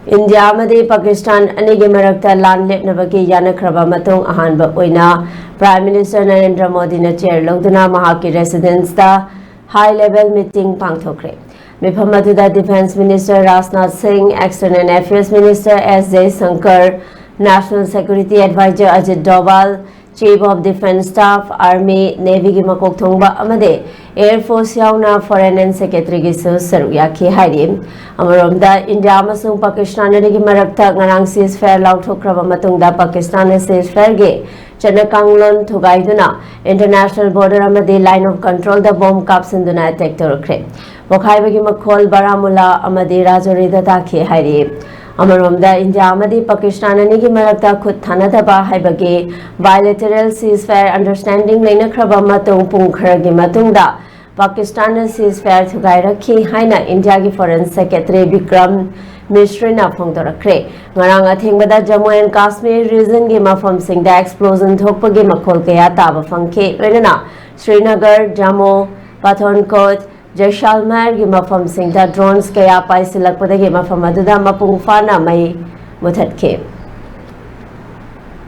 India amadi Pakistan anigi marakta lan lepnabagi yanakraba matung ahanba oina Prime Minister Narendra Modi na chair louduna mahaki residence da high level meeting pangthokhre. Mifam aduda Defence Minister Rajnath Singh, External Affairs Minister S.J. Shankar, National Security Advisor Ajit Doval, Chief of Defence Staff, Army, Navy ki makok thongba amade Air Force yauna Foreign and Secretary ki sarugya ki hairi. Amaromda India amasung Pakistan ki marakta ngarang ceasefire lauthokraba matungda Pakistan ceasefire ge Chanakanglon thugaiduna international border amade line of control the bomb kapsinduna attack torkre. Bokhaiba makhol Baramula amade Rajouri da ki hairi. Amaromda India amadi Pakistan ani ki marakta khud thanadaba haibage bilateral ceasefire understanding leinakraba matung pungkhar gi matungda Pakistan ceasefire thugai rakhi haina India ki Foreign Secretary Vikram Misri na phongdorakre. Ngarang athengbada Jammu and Kashmir region gi mafam singda explosion thokpagi makhol kaya taba phangkhe loinana Srinagar, Jammu, Pathankot, Jaisalmer ki mafam singda drones kaya paisilakpadagi mafam aduda mapung fana mai muthatke.